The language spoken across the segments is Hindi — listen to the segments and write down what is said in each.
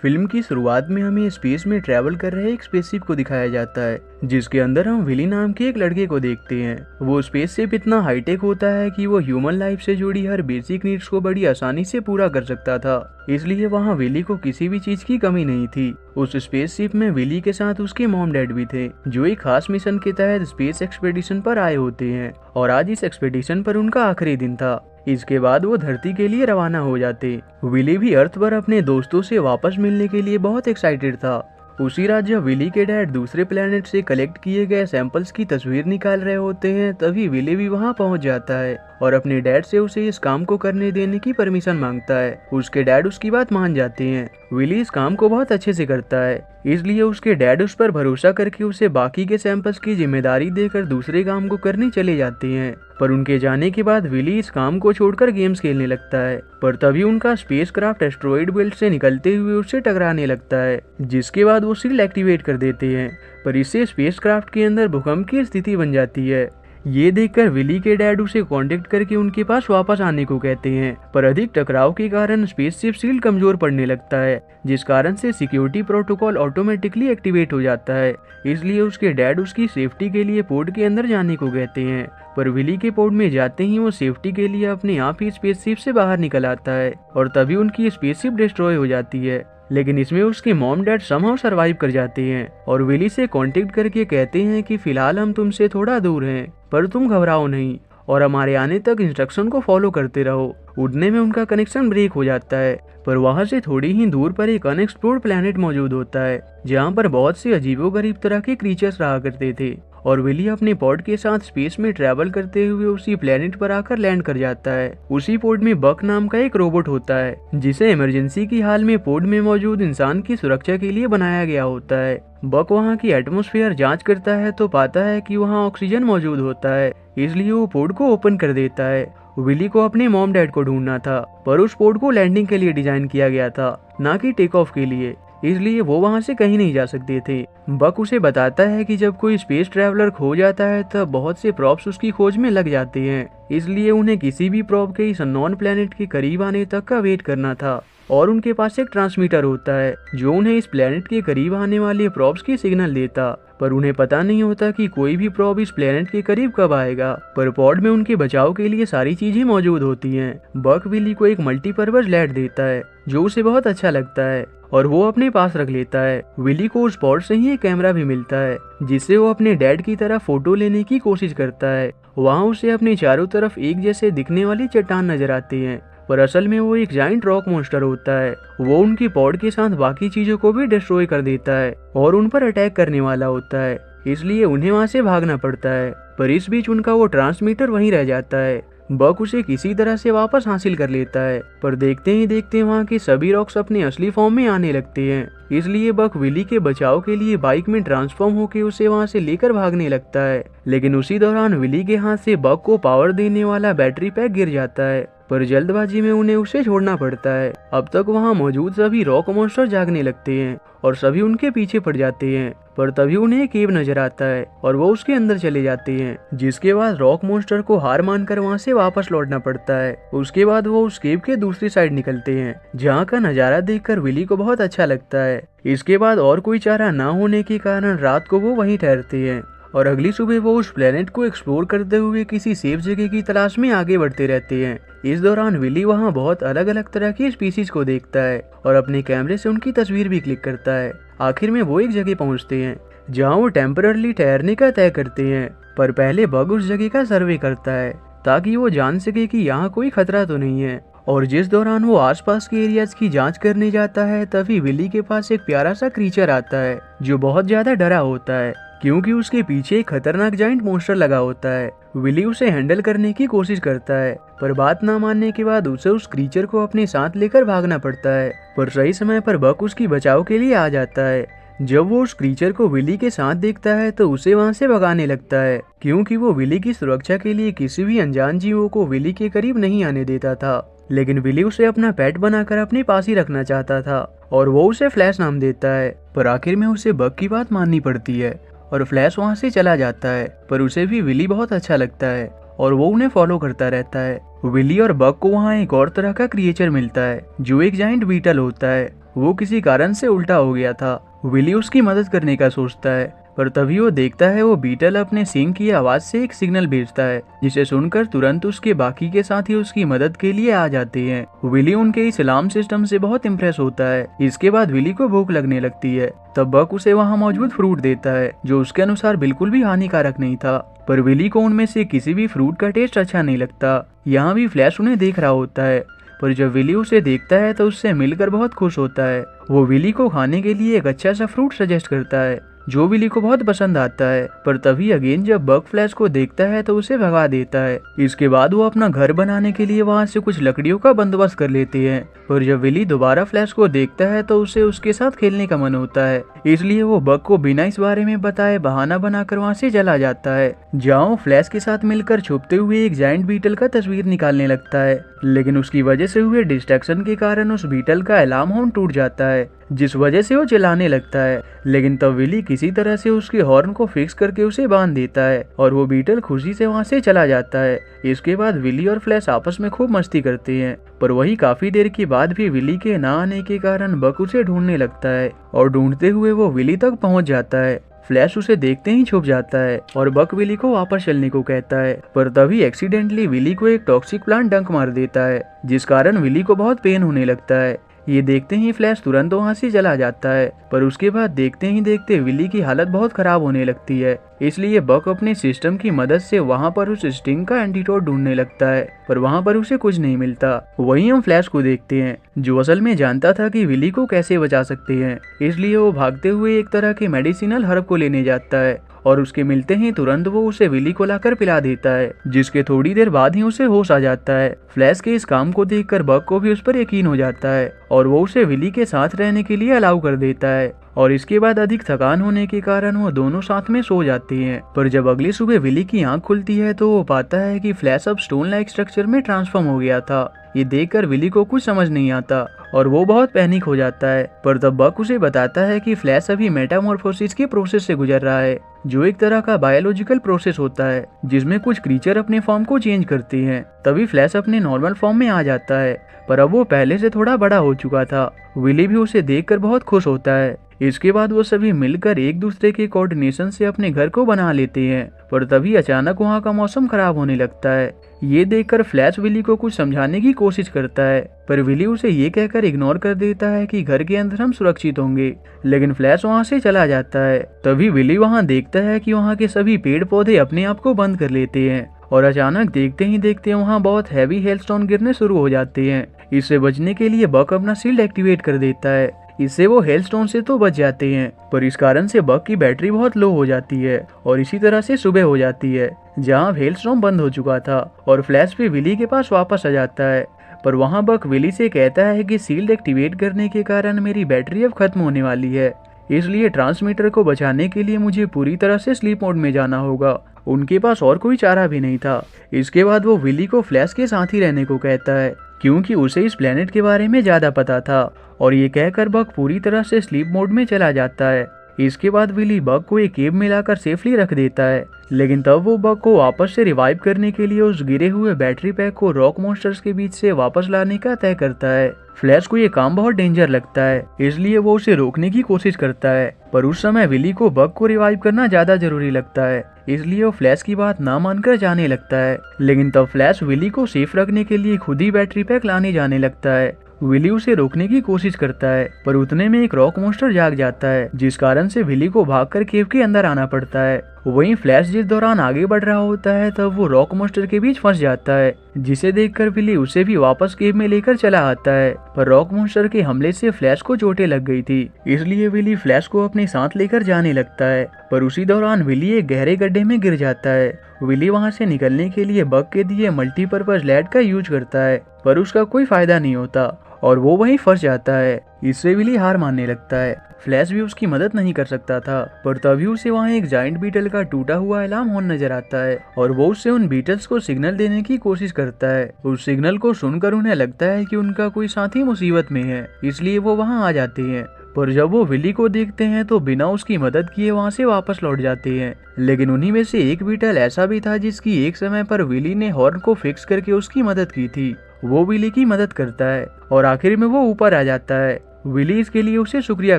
फिल्म की शुरुआत में हमें स्पेस में ट्रैवल कर रहे एक स्पेसशिप को दिखाया जाता है, जिसके अंदर हम विली नाम के एक लड़के को देखते हैं। वो स्पेसशिप इतना हाईटेक होता है कि वो ह्यूमन लाइफ से जुड़ी हर बेसिक नीड्स को बड़ी आसानी से पूरा कर सकता था, इसलिए वहाँ विली को किसी भी चीज की कमी नहीं थी। उस स्पेसशिप में विली के साथ उसके मॉम डैड भी थे, जो एक खास मिशन के तहत स्पेस एक्सपेडिशन पर आए होते हैं, और आज इस एक्सपेडिशन पर उनका आखिरी दिन था। इसके बाद वो धरती के लिए रवाना हो जाते। विली भी अर्थ पर अपने दोस्तों से वापस मिलने के लिए बहुत एक्साइटेड था। उसी रात जब विली के डैड दूसरे प्लेनेट से कलेक्ट किए गए सैंपल्स की तस्वीर निकाल रहे होते हैं, तभी विली भी वहां पहुंच जाता है और अपने डैड से उसे इस काम को करने देने की परमिशन मांगता है। उसके डैड उसकी बात मान जाते हैं। विली इस काम को बहुत अच्छे से करता है, इसलिए उसके डैड उस पर भरोसा करके उसे बाकी के सैंपल्स की जिम्मेदारी देकर दूसरे काम को करने चले जाते हैं। पर उनके जाने के बाद विली इस काम को छोड़कर गेम्स खेलने लगता है। पर तभी उनका स्पेसक्राफ्ट एस्टेरॉयड बेल्ट से निकलते हुए उससे टकराने लगता है, जिसके बाद वो शील्ड एक्टिवेट कर देते हैं। पर इससे स्पेसक्राफ्ट के अंदर भूकंप की स्थिति बन जाती है। ये देखकर विली के डैड उसे कांटेक्ट करके उनके पास वापस आने को कहते हैं, पर अधिक टकराव के कारण स्पेसशिप शील्ड कमजोर पड़ने लगता है, जिस कारण से सिक्योरिटी प्रोटोकॉल ऑटोमेटिकली एक्टिवेट हो जाता है। इसलिए उसके डैड उसकी सेफ्टी के लिए पोर्ट के अंदर जाने को कहते हैं। पर विली के पोर्ट में जाते ही वो सेफ्टी के लिए अपने आप ही स्पेसशिप से बाहर निकल आता है, और तभी उनकी स्पेसशिप डिस्ट्रॉय हो जाती है। लेकिन इसमें उसके मॉम डैड समहाउ सरवाइव कर जाते हैं और विली से कांटेक्ट करके कहते हैं कि फिलहाल हम तुमसे थोड़ा दूर हैं, पर तुम घबराओ नहीं और हमारे आने तक इंस्ट्रक्शन को फॉलो करते रहो। उड़ने में उनका कनेक्शन ब्रेक हो जाता है, पर वहां से थोड़ी ही दूर पर एक अनएक्सप्लोर्ड प्लेनेट मौजूद होता है, जहां पर बहुत से अजीबोगरीब तरह के क्रीचर्स रहा करते थे। और विली अपने पॉड के साथ स्पेस में ट्रैवल करते हुए उसी प्लेनेट पर आकर लैंड कर जाता है। उसी पॉड में बक नाम का एक रोबोट होता है, जिसे इमरजेंसी की हाल में पॉड में मौजूद इंसान की सुरक्षा के लिए बनाया गया होता है। बक वहाँ की एटमॉस्फेयर जांच करता है तो पाता है कि वहाँ ऑक्सीजन मौजूद होता है, इसलिए वो पॉड को ओपन कर देता है। विली को अपने मॉम डैड को ढूंढना था, पर उस पॉड को लैंडिंग के लिए डिजाइन किया गया था, ना कि टेक ऑफ के लिए, इसलिए वो वहां से कहीं नहीं जा सकते थे। बक उसे बताता है कि जब कोई स्पेस ट्रैवलर खो जाता है तब बहुत से प्रॉप्स उसकी खोज में लग जाते हैं, इसलिए उन्हें किसी भी प्रॉप के इस अननोन प्लेनेट के करीब आने तक का वेट करना था। और उनके पास एक ट्रांसमीटर होता है जो उन्हें इस प्लेनेट के करीब आने वाले प्रॉप्स की सिग्नल देता, पर उन्हें पता नहीं होता कि कोई भी प्रॉप इस प्लेनेट के करीब कब आएगा। पर पॉड में उनके बचाव के लिए सारी चीजें मौजूद होती हैं। बक विली को एक मल्टीपर्पज लैड देता है, जो उसे बहुत अच्छा लगता है और वो अपने पास रख लेता है। विली को उस पॉड से ही एक कैमरा भी मिलता है, जिससे वो अपने डैड की तरह फोटो लेने की कोशिश करता है। वहाँ उसे अपने चारों तरफ एक जैसे दिखने वाली चट्टान नजर आती हैं, पर असल में वो एक जाइंट रॉक मॉन्स्टर होता है। वो उनकी पॉड के साथ बाकी चीजों को भी डिस्ट्रॉय कर देता है और उन पर अटैक करने वाला होता है, इसलिए उन्हें वहाँ से भागना पड़ता है। पर इस बीच उनका वो ट्रांसमीटर वहीं रह जाता है। बक उसे किसी तरह से वापस हासिल कर लेता है, पर देखते ही देखते वहाँ के सभी रॉक्स अपने असली फॉर्म में आने लगते हैं, इसलिए बक विली के बचाव के लिए बाइक में ट्रांसफॉर्म होकर उसे वहाँ से लेकर भागने लगता है। लेकिन उसी दौरान विली के हाथ से बक को पावर देने वाला बैटरी पैक गिर जाता है, पर जल्दबाजी में उन्हें उसे छोड़ना पड़ता है। अब तक वहाँ मौजूद सभी रॉक मॉन्स्टर जागने लगते हैं और सभी उनके पीछे पड़ जाते हैं, पर तभी उन्हें एक केव नजर आता है और वो उसके अंदर चले जाते हैं, जिसके बाद रॉक मॉन्स्टर को हार मानकर वहाँ से वापस लौटना पड़ता है। उसके बाद वो उस केव के दूसरी साइड निकलते हैं, जहाँ का नजारा देखकर विली को बहुत अच्छा लगता है। इसके बाद और कोई चारा ना होने के कारण रात को वो वहीं ठहरते हैं और अगली सुबह वो उस प्लेनेट को एक्सप्लोर करते हुए किसी सेफ जगह की तलाश में आगे बढ़ते रहते हैं। इस दौरान विली वहाँ बहुत अलग अलग तरह की स्पीसीज को देखता है और अपने कैमरे से उनकी तस्वीर भी क्लिक करता है। आखिर में वो एक जगह पहुँचते हैं जहाँ वो टेम्पररी ठहरने का तय करते हैं, पर पहले बग उस जगह का सर्वे करता है ताकि वो जान सके कि यहाँ कोई खतरा तो नहीं है। और जिस दौरान वो आसपास के एरियाज की जांच करने जाता है, तभी विली के पास एक प्यारा सा क्रीचर आता है जो बहुत ज्यादा डरा होता है, क्योंकि उसके पीछे एक खतरनाक जाइंट मॉन्स्टर लगा होता है। विली उसे हैंडल करने की कोशिश करता है, पर बात ना मानने के बाद उसे उस क्रीचर को अपने साथ लेकर भागना पड़ता है। पर सही समय पर बक उसकी बचाव के लिए आ जाता है। जब वो उस क्रीचर को विली के साथ देखता है तो उसे वहाँ से भगाने लगता है, क्योंकि वो विली की सुरक्षा के लिए किसी भी अनजान जीवों को विली के करीब नहीं आने देता था। लेकिन विली उसे अपना पेट बनाकर अपने पास ही रखना चाहता था और वो उसे फ्लैश नाम देता है। पर आखिर में उसे बक की बात माननी पड़ती है और फ्लैश वहाँ से चला जाता है, पर उसे भी विली बहुत अच्छा लगता है और वो उन्हें फॉलो करता रहता है। विली और बक को वहाँ एक और तरह का क्रिएचर मिलता है जो एक जाइंट बीटल होता है वो किसी कारण से उल्टा हो गया था। विली उसकी मदद करने का सोचता है, पर तभी वो देखता है वो बीटल अपने सींग की आवाज से एक सिग्नल भेजता है, जिसे सुनकर तुरंत उसके बाकी के साथी उसकी मदद के लिए आ जाते हैं। विली उनके इस अलार्म सिस्टम से बहुत इम्प्रेस होता है। इसके बाद विली को भूख लगने लगती है, तब बक उसे वहाँ मौजूद फ्रूट देता है, जो उसके अनुसार बिल्कुल भी हानिकारक नहीं था। पर विली को उनमें से किसी भी फ्रूट का टेस्ट अच्छा नहीं लगता। यहाँ भी फ्लैश उन्हें देख रहा होता है, पर जब विली उसे देखता है तो उससे मिलकर बहुत खुश होता है। वो विली को खाने के लिए एक अच्छा सा फ्रूट सजेस्ट करता है, जो विली को बहुत पसंद आता है। पर तभी अगेन जब बक फ्लैश को देखता है तो उसे भगा देता है। इसके बाद वो अपना घर बनाने के लिए वहाँ से कुछ लकड़ियों का बंदोबस्त कर लेते हैं। पर जब विली दोबारा फ्लैश को देखता है तो उसे उसके साथ खेलने का मन होता है, इसलिए वो बक को बिना इस बारे में बताए बहाना बनाकर वहाँ से चला जाता है। जहाँ वो फ्लैश के साथ मिलकर छुपते हुए एक जायंट बीटल का तस्वीर निकालने लगता है, लेकिन उसकी वजह से हुए डिस्ट्रैक्शन के कारण उस बीटल का अलार्म हॉर्न टूट जाता है, जिस वजह से वो चिल्लाने लगता है। लेकिन तब विली किसी तरह से उसके हॉर्न को फिक्स करके उसे बांध देता है और वो बीटल खुशी से वहाँ से चला जाता है। इसके बाद विली और फ्लैश आपस में खूब मस्ती करते हैं, पर वही काफी देर के बाद भी विली के ना आने के कारण बक उसे ढूंढने लगता है और ढूंढते हुए वो विली तक पहुँच जाता है। फ्लैश उसे देखते ही छुप जाता है और बक विली को वापस चलने को कहता है, पर तभी एक्सीडेंटली विली को एक टॉक्सिक प्लांट डंक मार देता है, जिस कारण विली को बहुत पेन होने लगता है। ये देखते ही फ्लैश तुरंत वहाँ से चला जाता है, पर उसके बाद देखते ही देखते विली की हालत बहुत खराब होने लगती है। इसलिए बक अपने सिस्टम की मदद से वहाँ पर उस स्टिंग का एंटीडोट ढूंढने लगता है, पर वहाँ पर उसे कुछ नहीं मिलता। वहीं हम फ्लैश को देखते हैं, जो असल में जानता था कि विली को कैसे बचा सकते हैं। इसलिए वो भागते हुए एक तरह के मेडिसिनल हर्ब को लेने जाता है और उसके मिलते ही तुरंत वो उसे विली को लाकर पिला देता है, जिसके थोड़ी देर बाद ही उसे होश आ जाता है। फ्लैश के इस काम को देखकर बक को भी उस पर यकीन हो जाता है और वो उसे विली के साथ रहने के लिए अलाउ कर देता है। और इसके बाद अधिक थकान होने के कारण वो दोनों साथ में सो जाते हैं। पर जब अगली सुबह विली की आंख खुलती है तो वो पाता है कि फ्लैश अब स्टोन लाइक स्ट्रक्चर में ट्रांसफॉर्म हो गया था। ये देखकर विली को कुछ समझ नहीं आता और वो बहुत पैनिक हो जाता है। पर तब बक उसे बताता है कि फ्लैश अभी मेटामॉर्फोसिस के प्रोसेस से गुजर रहा है, जो एक तरह का बायोलॉजिकल प्रोसेस होता है जिसमें कुछ क्रीचर अपने फॉर्म को चेंज करते हैं। तभी फ्लैश अपने नॉर्मल फॉर्म में आ जाता है, पर अब वो पहले से थोड़ा बड़ा हो चुका था। विली भी उसे देखकर बहुत खुश होता है। इसके बाद वो सभी मिलकर एक दूसरे के कोऑर्डिनेशन से अपने घर को बना लेते हैं। पर तभी अचानक वहाँ का मौसम खराब होने लगता है। ये देखकर फ्लैश विली को कुछ समझाने की कोशिश करता है, पर विली उसे ये कहकर इग्नोर कर देता है कि घर के अंदर हम सुरक्षित होंगे। लेकिन फ्लैश वहाँ से चला जाता है। तभी विली वहाँ देखता है कि वहाँ के सभी पेड़ पौधे अपने आप को बंद कर लेते हैं और अचानक देखते ही देखते वहाँ बहुत हैवी हेलस्टोन गिरने शुरू हो जाते हैं। इससे बचने के लिए बक अपना शील्ड एक्टिवेट कर देता है। इससे वो हेलस्टोन से तो बच जाते हैं, पर इस कारण से बक की बैटरी बहुत लो हो जाती है और इसी तरह से सुबह हो जाती है, जहाँ हेलस्टोन बंद हो चुका था और फ्लैश भी विली के पास वापस आ जाता है। पर वहाँ बक विली से कहता है कि शील्ड एक्टिवेट करने के कारण मेरी बैटरी अब खत्म होने वाली है, इसलिए ट्रांसमीटर को बचाने के लिए मुझे पूरी तरह से स्लीप मोड में जाना होगा। उनके पास और कोई चारा भी नहीं था। इसके बाद वो विली को फ्लैश के साथ ही रहने को कहता है, क्योंकि उसे इस प्लेनेट के बारे में ज्यादा पता था। और ये कहकर बक पूरी तरह से स्लीप मोड में चला जाता है। इसके बाद विली बक को एक केव में लाकर सेफली रख देता है, लेकिन तब वो बक को वापस से रिवाइव करने के लिए उस गिरे हुए बैटरी पैक को रॉक मॉन्स्टर्स के बीच से वापस लाने का तय करता है। फ्लैश को ये काम बहुत डेंजर लगता है, इसलिए वो उसे रोकने की कोशिश करता है, पर उस समय विली को बक को रिवाइव करना ज्यादा जरूरी लगता है, इसलिए वो फ्लैश की बात ना मानकर जाने लगता है। लेकिन तब फ्लैश विली को सेफ रखने के लिए खुद ही बैटरी पैक लाने जाने लगता है। विली उसे रोकने की कोशिश करता है, पर उतने में एक रॉक मॉन्स्टर जाग जाता है, जिस कारण से विली को भागकर केव के अंदर आना पड़ता है। वहीं फ्लैश जिस दौरान आगे बढ़ रहा होता है तब वो रॉक मॉन्स्टर के बीच फंस जाता है, जिसे देखकर विली उसे भी वापस केव में लेकर चला आता है। पर रॉक मॉन्स्टर के हमले से फ्लैश को चोटें लग गई थी, इसलिए विली फ्लैश को अपने साथ लेकर जाने लगता है। पर उसी दौरान विली एक गहरे गड्ढे में गिर जाता है। विली वहां से निकलने के लिए बक के दिए मल्टीपर्पज लैड का यूज करता है, पर उसका कोई फायदा नहीं होता और वो वहीं फंस जाता है। इससे विली हार मानने लगता है। फ्लैश भी उसकी मदद नहीं कर सकता था, पर तभी उसे वहाँ एक जायंट बीटल का टूटा हुआ अलार्म हॉर्न नजर आता है और वो उससे उन बीटल्स को सिग्नल देने की कोशिश करता है। उस सिग्नल को सुनकर उन्हें लगता है कि उनका कोई साथी मुसीबत में है, इसलिए वो वहाँ आ जाते हैं। पर जब वो विली को देखते हैं तो बिना उसकी मदद किए वहाँ से वापस लौट जाते हैं। लेकिन उन्हीं में से एक बीटल ऐसा भी था जिसकी एक समय पर विली ने हॉर्न को फिक्स करके उसकी मदद की थी। वो विली की मदद करता है और आखिर में वो ऊपर आ जाता है। विली इसके लिए उसे शुक्रिया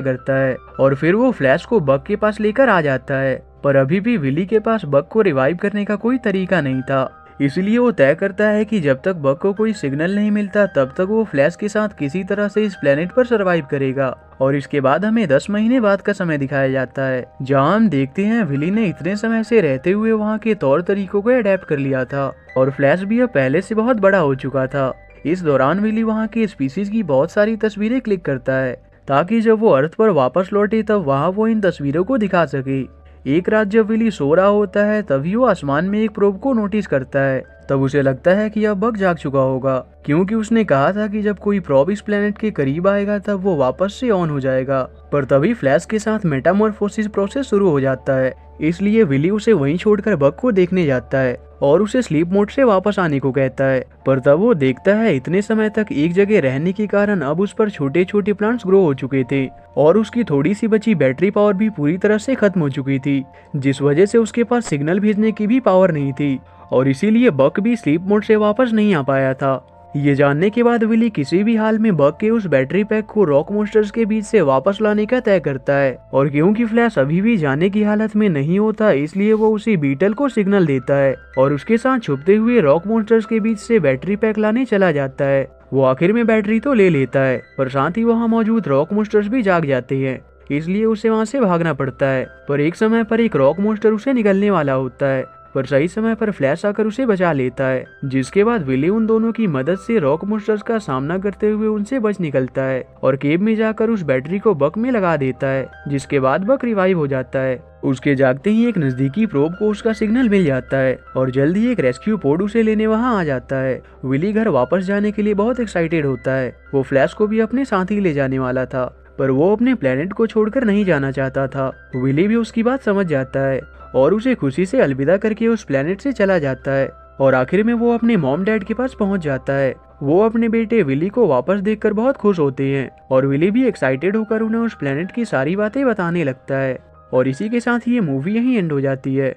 करता है और फिर वो फ्लैश को बग के पास लेकर आ जाता है, पर अभी भी विली के पास बग को रिवाइव करने का कोई तरीका नहीं था। इसलिए वो तय करता है कि जब तक बग को कोई सिग्नल नहीं मिलता तब तक वो फ्लैश के साथ किसी तरह से इस प्लेनेट पर सरवाइव करेगा। और इसके बाद हमें 10 महीने बाद का समय दिखाया जाता है, जहाँ हम देखते हैं विली ने इतने समय से रहते हुए वहाँ के तौर तरीकों को अडेप्ट कर लिया था और फ्लैश भी अब पहले से बहुत बड़ा हो चुका था। इस दौरान विली वहाँ के स्पीसीज की बहुत सारी तस्वीरें क्लिक करता है ताकि जब वो अर्थ पर वापस लौटे तब वहाँ वो इन तस्वीरों को दिखा सके। एक रात जब विली सो रहा होता है तभी वो आसमान में एक प्रोब को नोटिस करता है। तब उसे लगता है कि अब बग जाग चुका होगा, क्योंकि उसने कहा था कि जब कोई प्रोब इस प्लेनेट के करीब आएगा तब वो वापस से ऑन हो जाएगा। पर तभी फ्लैश के साथ मेटामॉर्फोसिस प्रोसेस शुरू हो जाता है, इसलिए विली उसे वहीं छोड़कर बग को देखने जाता है और उसे स्लीप मोड से वापस आने को कहता है। पर तब वो देखता है इतने समय तक एक जगह रहने के कारण अब उस पर छोटे छोटे प्लांट्स ग्रो हो चुके थे और उसकी थोड़ी सी बची बैटरी पावर भी पूरी तरह से खत्म हो चुकी थी, जिस वजह से उसके पास सिग्नल भेजने की भी पावर नहीं थी और इसीलिए बग भी स्लीप मोड से वापस नहीं आ पाया था। ये जानने के बाद विली किसी भी हाल में बग के उस बैटरी पैक को रॉक मॉन्स्टर्स के बीच से वापस लाने का तय करता है और क्योंकि फ्लैश अभी भी जाने की हालत में नहीं होता इसलिए वो उसी बीटल को सिग्नल देता है और उसके साथ छुपते हुए रॉक मॉन्स्टर्स के बीच से बैटरी पैक लाने चला जाता है। वो आखिर में बैटरी तो ले लेता है पर साथ ही वहाँ मौजूद रॉक मॉन्स्टर्स भी जाग जाते हैं, इसलिए उसे वहाँ से भागना पड़ता है। पर एक समय पर एक रॉक मॉन्स्टर उसे निगलने वाला होता है, पर सही समय पर फ्लैश आकर उसे बचा लेता है, जिसके बाद विली उन दोनों की मदद से रॉक मॉन्स्टर्स का सामना करते हुए उनसे बच निकलता है और केव में जाकर उस बैटरी को बग में लगा देता है, जिसके बाद बग रिवाइव हो जाता है। उसके जागते ही एक नजदीकी प्रोब को उसका सिग्नल मिल जाता है और जल्द ही एक रेस्क्यू पोड उसे लेने वहां आ जाता है। विली घर वापस जाने के लिए बहुत एक्साइटेड होता है। वो फ्लैश को भी अपने साथ ही ले जाने वाला था, पर वो अपने प्लेनेट को छोड़कर नहीं जाना चाहता था। विली भी उसकी बात समझ जाता है और उसे खुशी से अलविदा करके उस प्लेनेट से चला जाता है और आखिर में वो अपने मॉम डैड के पास पहुंच जाता है। वो अपने बेटे विली को वापस देखकर बहुत खुश होते हैं और विली भी एक्साइटेड होकर उन्हें उस प्लेनेट की सारी बातें बताने लगता है। और इसी के साथ ये मूवी यहीं एंड हो जाती है।